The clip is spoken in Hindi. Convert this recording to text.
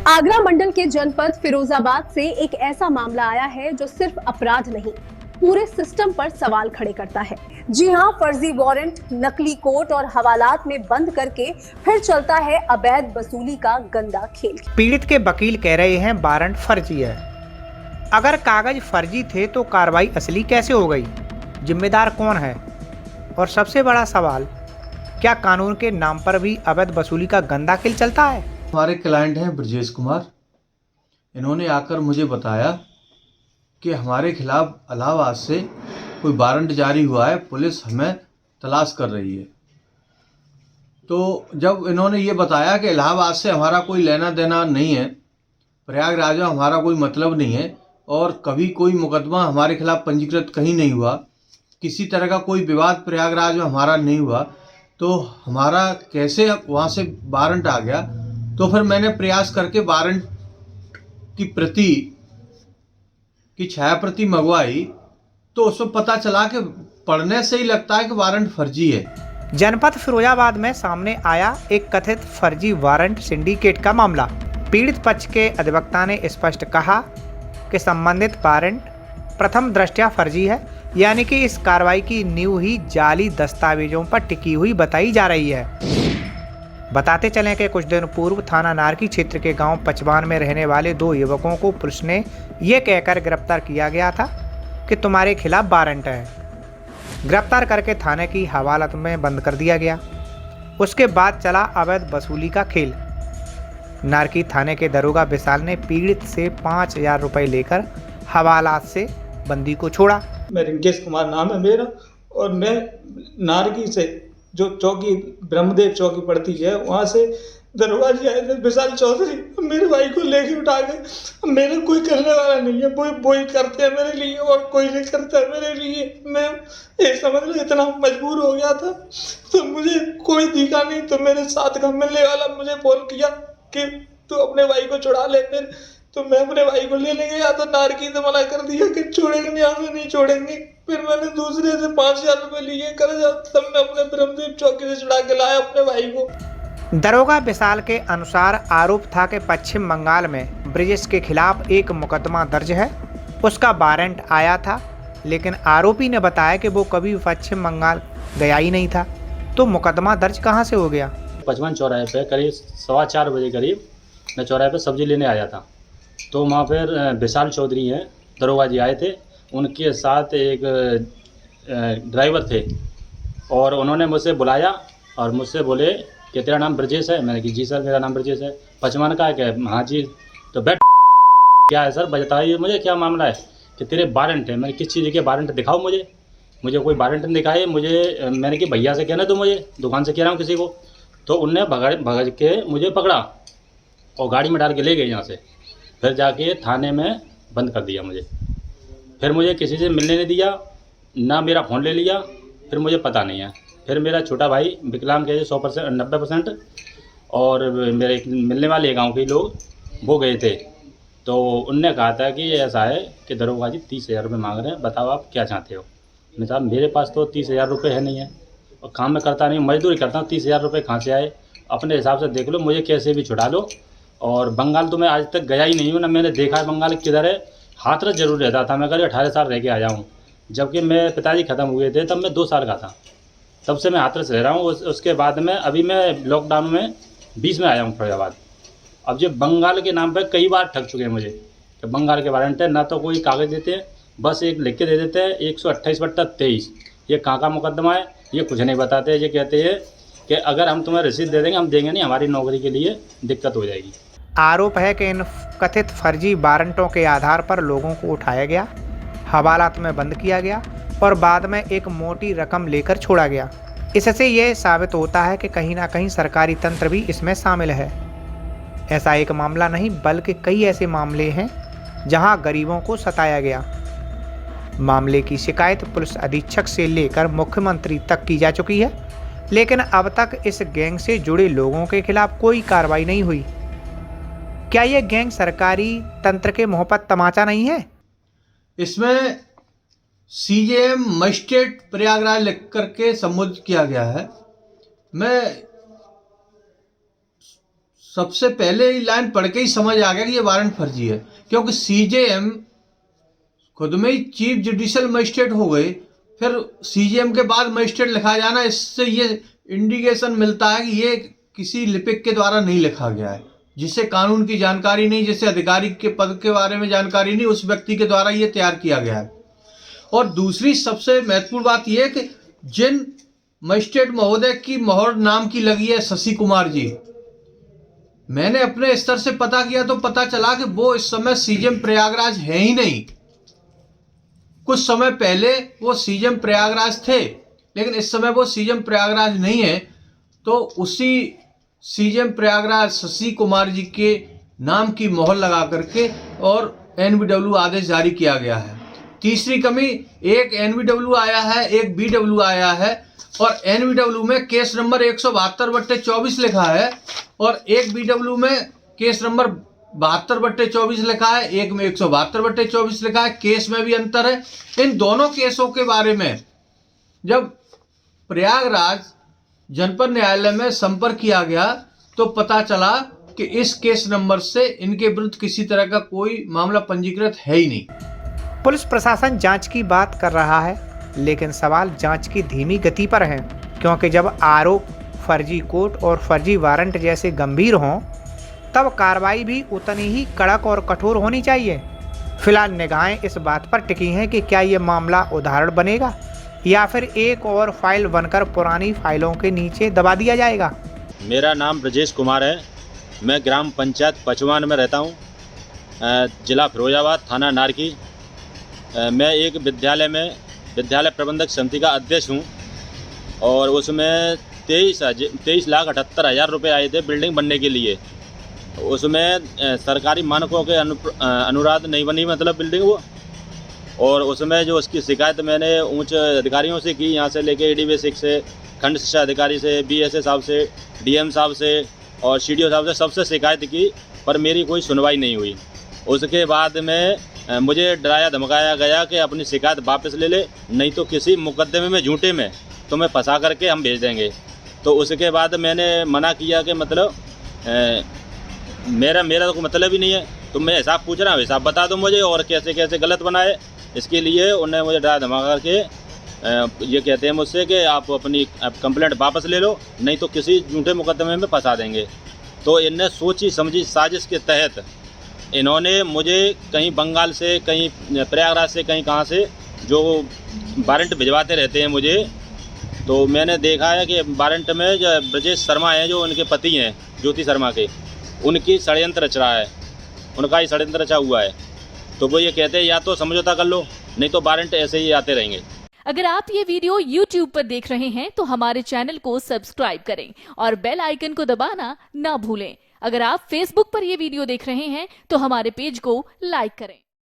आगरा मंडल के जनपद फिरोजाबाद से एक ऐसा मामला आया है जो सिर्फ अपराध नहीं, पूरे सिस्टम पर सवाल खड़े करता है। जी हां, फर्जी वारंट, नकली कोर्ट और हवालात में बंद करके फिर चलता है अवैध वसूली का गंदा खेल। पीड़ित के वकील कह रहे हैं वारंट फर्जी है। अगर कागज फर्जी थे तो कार्रवाई असली कैसे हो गई? जिम्मेदार कौन है? और सबसे बड़ा सवाल, क्या कानून के नाम पर भी अवैध वसूली का गंदा खेल चलता है? हमारे क्लाइंट हैं ब्रजेश कुमार। इन्होंने आकर मुझे बताया कि हमारे खिलाफ इलाहाबाद से कोई वारंट जारी हुआ है, पुलिस हमें तलाश कर रही है। तो जब इन्होंने ये बताया कि इलाहाबाद से हमारा कोई लेना देना नहीं है, प्रयागराज में हमारा कोई मतलब नहीं है और कभी कोई मुकदमा हमारे खिलाफ पंजीकृत कहीं नहीं हुआ, किसी तरह का कोई विवाद प्रयागराज में हमारा नहीं हुआ, तो हमारा कैसे वहाँ से वारंट आ गया? तो फिर मैंने प्रयास करके वारंट की प्रति की छाया प्रति मंगवाई, तो उसमें पता चला कि पढ़ने से ही लगता है कि वारंट फर्जी है। जनपद फिरोजाबाद में सामने आया एक कथित फर्जी वारंट सिंडिकेट का मामला। पीड़ित पक्ष के अधिवक्ता ने स्पष्ट कहा कि संबंधित वारंट प्रथम दृष्टया फर्जी है, यानी कि इस कार्रवाई की नींव ही जाली दस्तावेजों पर टिकी हुई बताई जा रही है। बताते चलें कि कुछ दिन पूर्व थाना नारकी क्षेत्र के गांव पचवान में रहने वाले दो युवकों को पुलिस ने यह कहकर गिरफ्तार किया गया था कि तुम्हारे खिलाफ वारंट है। गिरफ्तार करके थाने की हवालात में बंद कर दिया गया। उसके बाद चला अवैध वसूली का खेल। नारकी थाने के दरोगा विशाल ने पीड़ित से 5,000 रुपये लेकर हवालात से बंदी को छोड़ा। मैं रिंकेश कुमार नाम है मेरा, और मैं नारकी से जो चौकी ब्रह्मदेव चौकी पड़ती है वहाँ से दरोगा जी आए थे, विशाल चौधरी, मेरे भाई को लेके उठा गए। मेरा कोई करने वाला नहीं है, वही करते हैं मेरे लिए और कोई नहीं करता है मेरे लिए। मैं ये समझ लो इतना मजबूर हो गया था, तो मुझे कोई दिखा नहीं, तो मेरे साथ का मिलने वाला मुझे फोन किया कि तू अपने भाई को छुड़ा ले। फिर तो मैं अपने भाई को लेने गया तो नारकी से मना कर दिया कि छोड़ेंगे, यहाँ से नहीं छोड़ेंगे। फिर मैंने दूसरे से 5,000 रुपये लिए कर्ज, तब मैं अपने ब्रह्मदेव चौकी से छुड़ा के लाया अपने भाई को। दरोगा विशाल के अनुसार आरोप था कि पश्चिम बंगाल में ब्रजेश के खिलाफ एक मुकदमा दर्ज है। उसका वारंट आया था, लेकिन आरोपी ने बताया कि वो कभी पश्चिम बंगाल गया ही नहीं था। तो मुकदमा दर्ज कहाँ से हो गया? पचवान चौराहे पे करीब 4:15 बजे करीब मैं चौराहे पे सब्जी लेने आया था, तो वहाँ पर विशाल चौधरी हैं, दरोगा जी आए थे, उनके साथ एक ड्राइवर थे और उन्होंने मुझसे बुलाया और मुझसे बोले कि तेरा नाम ब्रजेश है? मैंने कहा जी सर मेरा नाम ब्रजेश है। पचवान का है क्या? हाँ जी। तो बैठ क्या है सर, बताइए मुझे क्या मामला है? कि तेरे वारंट है। मैंने किस चीज़ के वारंट दिखाओ मुझे कोई वारंट नहीं दिखाए मुझे। मैंने कि भैया से कहना तो मुझे दुकान से कह रहा हूँ किसी को। तो उनने भगा के मुझे पकड़ा और गाड़ी में डाल के ले गए यहाँ से। फिर जाके थाने में बंद कर दिया मुझे। फिर मुझे किसी से मिलने नहीं दिया, ना मेरा फ़ोन ले लिया। फिर मुझे पता नहीं है। फिर मेरा छोटा भाई विकलांग के 100% 90% और मेरे मिलने वाले गांव के लोग वो गए थे, तो उनने कहा था कि ऐसा है कि दरोगा जी 30,000 रुपये मांग रहे हैं, बताओ आप क्या चाहते हो। मैं साहब मेरे पास तो 30,000 रुपये है नहीं है और काम में करता नहीं, मजदूरी करता हूँ। 30,000 रुपये कहाँ से आए? अपने हिसाब से देख लो, मुझे कैसे भी छुड़ा लो। और बंगाल तो मैं आज तक गया ही नहीं हूँ, ना मैंने देखा है बंगाल किधर है। हाथरस जरूर रहता था मैं, करीब 18 साल रह के आया हूँ। जबकि मेरे पिताजी ख़त्म हुए थे तब मैं 2 साल का था, तब से मैं हाथरस रह रहा हूँ। उसके बाद में अभी मैं लॉकडाउन में 20 में आया हूँ फैजाबाद। अब जो बंगाल के नाम पर कई बार ठग चुके हैं मुझे कि बंगाल के वारंट है, ना तो कोई कागज़ देते हैं, बस एक लिख के दे देते हैं 128/23। ये कहाँ का मुकदमा है ये कुछ नहीं बताते। ये कहते हैं कि अगर हम तुम्हें रसीद दे देंगे, हम देंगे नहीं, हमारी नौकरी के लिए दिक्कत हो जाएगी। आरोप है कि इन कथित फर्जी वारंटों के आधार पर लोगों को उठाया गया, हवालात में बंद किया गया और बाद में एक मोटी रकम लेकर छोड़ा गया। इससे यह साबित होता है कि कहीं ना कहीं सरकारी तंत्र भी इसमें शामिल है। ऐसा एक मामला नहीं बल्कि कई ऐसे मामले हैं जहां गरीबों को सताया गया। मामले की शिकायत पुलिस अधीक्षक से लेकर मुख्यमंत्री तक की जा चुकी है, लेकिन अब तक इस गैंग से जुड़े लोगों के खिलाफ कोई कार्रवाई नहीं हुई। क्या यह गैंग सरकारी तंत्र के मुंह पर तमाचा नहीं है? इसमें सीजेएम मजिस्ट्रेट प्रयागराज लिख करके संबोधित किया गया है। मैं सबसे पहले ही लाइन पढ़ के ही समझ आ गया कि ये वारंट फर्जी है, क्योंकि सीजेएम खुद में ही चीफ जुडिशियल मजिस्ट्रेट हो गए, फिर सीजेएम के बाद मजिस्ट्रेट लिखा जाना, इससे ये इंडिकेशन मिलता है कि ये किसी लिपिक के द्वारा नहीं लिखा गया है, जिसे कानून की जानकारी नहीं, जिसे अधिकारी के पद के बारे में जानकारी नहीं, उस व्यक्ति के द्वारा ये तैयार किया गया है। और दूसरी सबसे महत्वपूर्ण बात यह है कि जिन मजिस्ट्रेट महोदय की मोहर नाम की लगी है शशि कुमार जी, मैंने अपने स्तर से पता किया तो पता चला कि वो इस समय सीजेएम प्रयागराज है ही नहीं। कुछ समय पहले वो सीजेएम प्रयागराज थे, लेकिन इस समय वो सीजेएम प्रयागराज नहीं है। तो उसी सीजेएम प्रयागराज शशि कुमार जी के नाम की मोहर लगा करके और एनबीडब्ल्यू आदेश जारी किया गया है। तीसरी कमी, एक एनबीडब्ल्यू आया है, एक बीडब्ल्यू आया है, और एनबीडब्ल्यू में केस नंबर 172/24 लिखा है और एक बीडब्ल्यू में केस नंबर 72/24 लिखा है, एक में 172/24 लिखा है। केस में भी अंतर है। इन दोनों केसों के बारे में जब प्रयागराज जनपद न्यायालय में संपर्क किया गया तो पता चला कि इस केस नंबर से इनके विरुद्ध किसी तरह का कोई मामला पंजीकृत है ही नहीं। पुलिस प्रशासन जांच की बात कर रहा है, लेकिन सवाल जांच की धीमी गति पर है, क्योंकि जब आरोप फर्जी कोर्ट और फर्जी वारंट जैसे गंभीर हों तब कार्रवाई भी उतनी ही कड़क और कठोर होनी चाहिए। फिलहाल निगाहें इस बात पर टिकी हैं कि क्या ये मामला उदाहरण बनेगा या फिर एक और फाइल बनकर पुरानी फाइलों के नीचे दबा दिया जाएगा। मेरा नाम ब्रजेश कुमार है। मैं ग्राम पंचायत पचवान में रहता हूँ, जिला फिरोजाबाद, थाना नारकी। मैं एक विद्यालय प्रबंधक समिति का अध्यक्ष हूँ और उसमें 23,78,000 रुपये आए थे बिल्डिंग बनने के लिए। उसमें सरकारी मानकों के अनुराध नहीं बनी, मतलब बिल्डिंग वो। और उसमें जो उसकी शिकायत मैंने उच्च अधिकारियों से की, यहाँ से लेके AD बेसिक से, खंड शिक्षा अधिकारी से, BSA साहब से, DM साहब से और CDO साहब से, सबसे शिकायत की, पर मेरी कोई सुनवाई नहीं हुई। उसके बाद में मुझे डराया धमकाया गया कि अपनी शिकायत वापस ले ले, नहीं तो किसी मुकदमे में झूठे में तुम्हें फंसा करके हम भेज देंगे। तो उसके बाद मैंने मना किया कि मतलब मेरा तो कोई मतलब ही नहीं है, तुम मैं हिसाब पूछ रहा हूँ, हिसाब बता दो मुझे, और कैसे कैसे गलत बनाए। इसके लिए उन्हें मुझे डरा धमका करके ये कहते हैं मुझसे कि आप अपनी कंप्लेंट वापस ले लो, नहीं तो किसी झूठे मुकदमे में फंसा देंगे। तो इन्हें सोची समझी साजिश के तहत इन्होंने मुझे कहीं बंगाल से, कहीं प्रयागराज से, कहीं कहाँ से जो वारंट भिजवाते रहते हैं मुझे। तो मैंने देखा है कि वारंट में जो ब्रजेश शर्मा हैं, जो उनके पति हैं ज्योति शर्मा के, उनकी षड्यंत्र रच रहा है, उनका ही षड्यंत्र रचा हुआ है। तो वो ये कहते हैं या तो समझौता कर लो, नहीं तो वारंट ऐसे ही आते रहेंगे। अगर आप ये वीडियो YouTube पर देख रहे हैं तो हमारे चैनल को सब्सक्राइब करें और बेल आइकन को दबाना ना भूलें। अगर आप Facebook पर ये वीडियो देख रहे हैं तो हमारे पेज को लाइक करें।